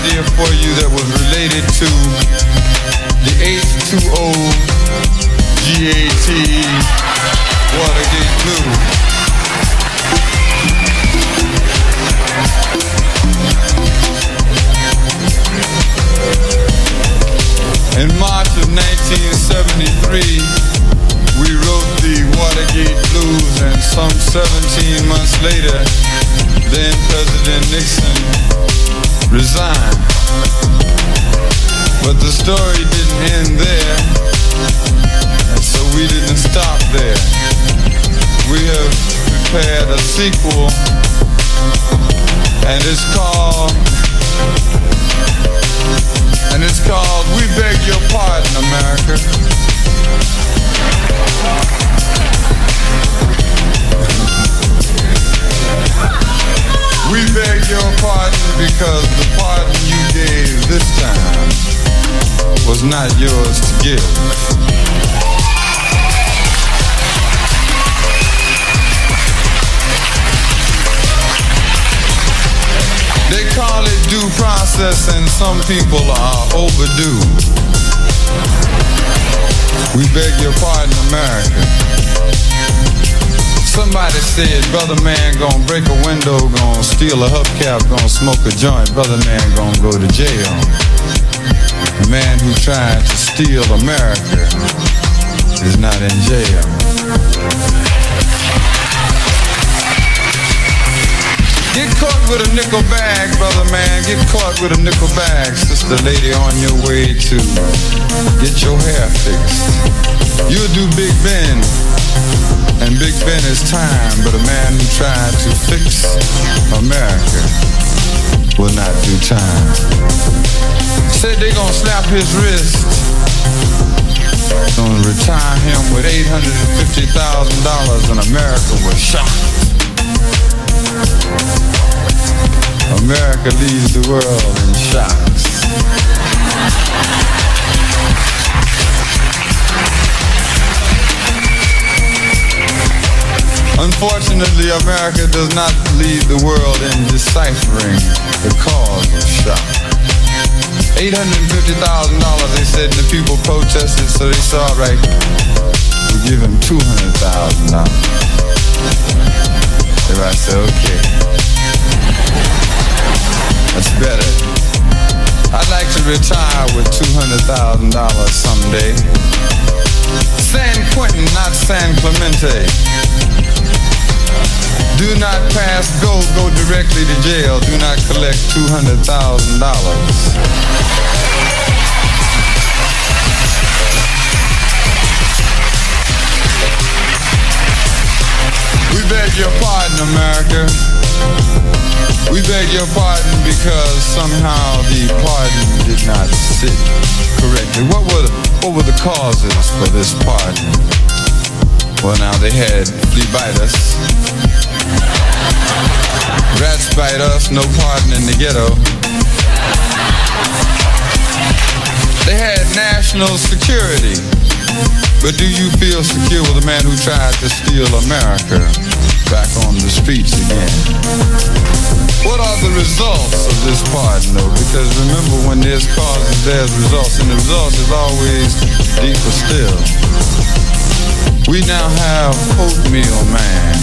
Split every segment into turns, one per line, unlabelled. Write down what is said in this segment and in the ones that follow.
idea for you that was related to the H2O GAT Watergate Blue. In March of 1973, we wrote the Watergate Blues, and some 17 months later, then President Nixon resigned. But the story didn't end there, and so we didn't stop there. We have prepared a sequel, and it's called We Beg Your Pardon, America. We beg your pardon because the pardon you gave this time was not yours to give. They call it due process, and some people are overdue. We beg your pardon, America. Somebody said, brother man gonna break a window, gonna steal a hubcap, gonna smoke a joint, brother man gonna go to jail. The man who tried to steal America is not in jail. Get caught with a nickel bag, brother man. Get caught with a nickel bag, sister lady, on your way to get your hair fixed. You'll do Big Ben, and Big Ben is time, but a man who tried to fix America will not do time. Said they gonna slap his wrist, gonna retire him with $850,000, and America was shocked. America leaves the world in shocks. Unfortunately, America does not lead the world in deciphering the cause of shock. $850,000, they said, and the people protested, so they said, all right, we'll give him $200,000. Everybody said, okay. That's better. I'd like to retire with $200,000 someday. San Quentin, not San Clemente. Do not pass go directly to jail. Do not collect $200,000. We beg your pardon, America. We beg your pardon because somehow the pardon did not sit correctly. What were the causes for this pardon? Well, now they had flea bite us, rats bite us, no pardon in the ghetto. They had national security. But do you feel secure with a man who tried to steal America back on the streets again? What are the results of this pardon, though? Because remember, when there's causes, there's results, and the result is always deeper still. We now have Oatmeal Man.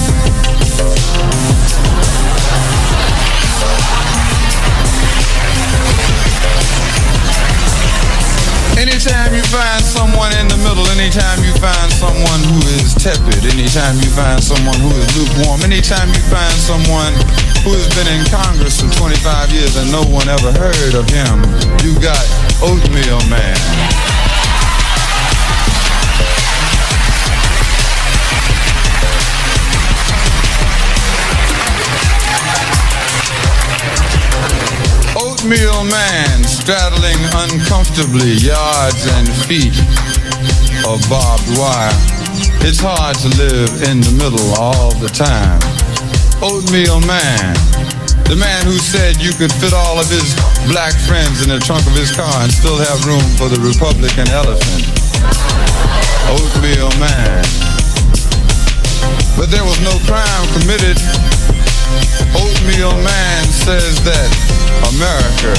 Anytime you find someone in the middle, anytime you find someone who is tepid, anytime you find someone who is lukewarm, anytime you find someone who has been in Congress for 25 years and no one ever heard of him, you got Oatmeal Man. Oatmeal Man straddling uncomfortably yards and feet of barbed wire. It's hard to live in the middle all the time. Oatmeal Man, the man who said you could fit all of his black friends in the trunk of his car and still have room for the Republican elephant. Oatmeal Man. But there was no crime committed. Oatmeal Man says that America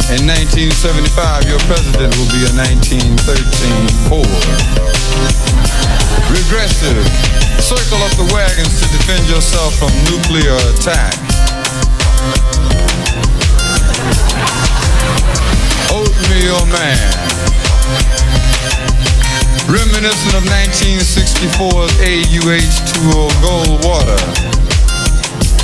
In 1975, your president will be a 1913 Ford. Regressive, circle up the wagons to defend yourself from nuclear attack. Oatmeal Man, reminiscent of 1964's AUH2O Gold Water.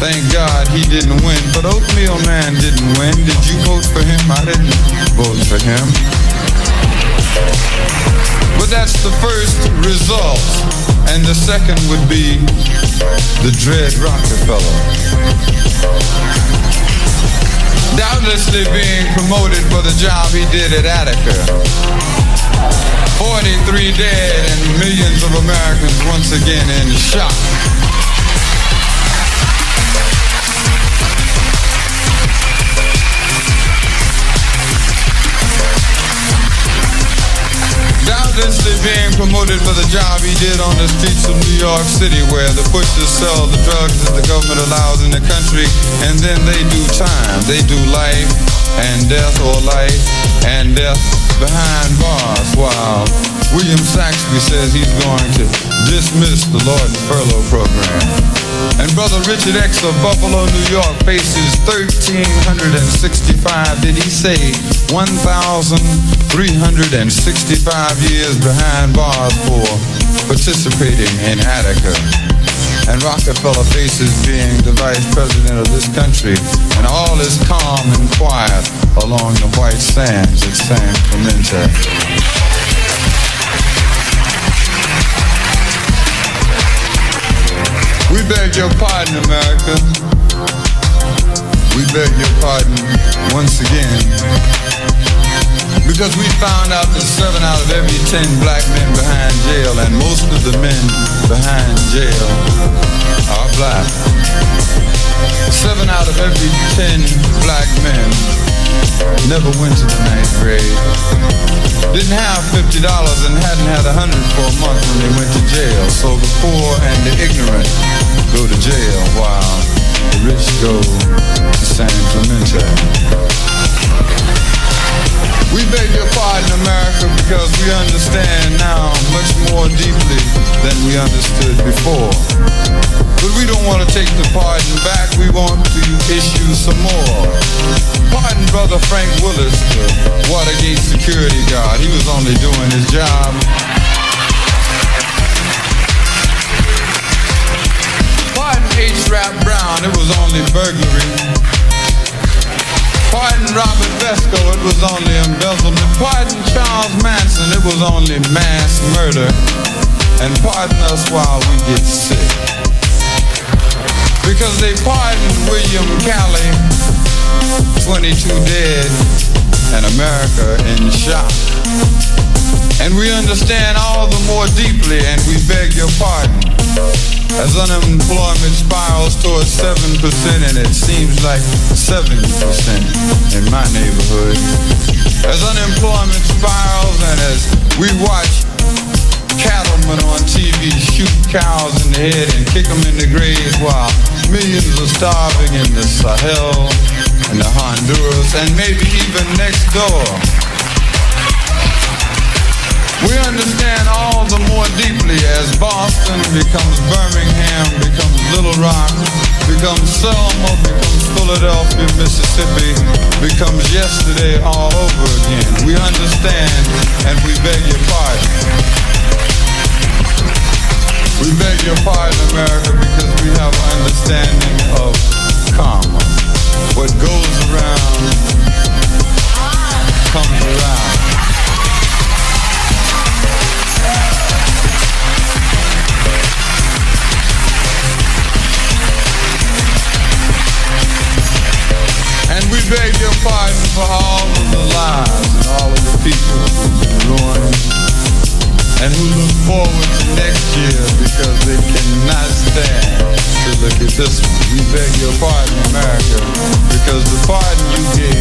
Thank God he didn't win, but Oatmeal Man didn't win. Did you vote for him? I didn't vote for him. But that's the first result, and the second would be the dread Rockefeller. Doubtlessly being promoted for the job he did at Attica. 43 dead and millions of Americans once again in shock. Doubtlessly being promoted for the job he did on the streets of New York City, where the pushers sell the drugs that the government allows in the country, and then they do time. They do life and death, or life and death behind bars, while William Saxby says he's going to dismiss the Lord and Furlough program. And Brother Richard X of Buffalo, New York faces 1,365, did he say 1,365 years behind bars for participating in Attica. And Rockefeller faces being the vice president of this country, and all is calm and quiet along the white sands at San Clemente. We beg your pardon, America. We beg your pardon once again, because we found out that 7 out of every 10 black men behind jail, and most of the men behind jail are black. 7 out of every 10 black men never went to the 9th grade, didn't have $50 and hadn't had $100 for a month when they went to jail. So the poor and the ignorant go to jail while the rich go to San Clemente. We beg your pardon, America, because we understand now much more deeply than we understood before. But we don't want to take the pardon back. We want to issue some more. Pardon Brother Frank Willis, the Watergate security guard. He was only doing his job. Pardon H. Rap Brown. It was only burglary. Pardon Robert Vesco, it was only embezzlement. Pardon Charles Manson, it was only mass murder. And pardon us while we get sick. Because they pardoned William Calley, 22 dead, and America in shock. And we understand all the more deeply, and we beg your pardon, as unemployment spirals towards 7%, and it seems like 70% in my neighborhood. As unemployment spirals, and as we watch cattlemen on TV shoot cows in the head and kick them in the graves while millions are starving in the Sahel and the Honduras and maybe even next door. We understand all the more deeply as Boston becomes Birmingham, becomes Little Rock, becomes Selma, becomes Philadelphia, Mississippi, becomes yesterday all over again. We understand, and we beg your pardon. We beg your pardon, America, because we have an understanding of karma. What goes around comes around. And we beg your pardon for all of the lives and all of the people who've been ruined and who look forward to next year because they cannot stand to look at this one. We beg your pardon, America, because the pardon you gave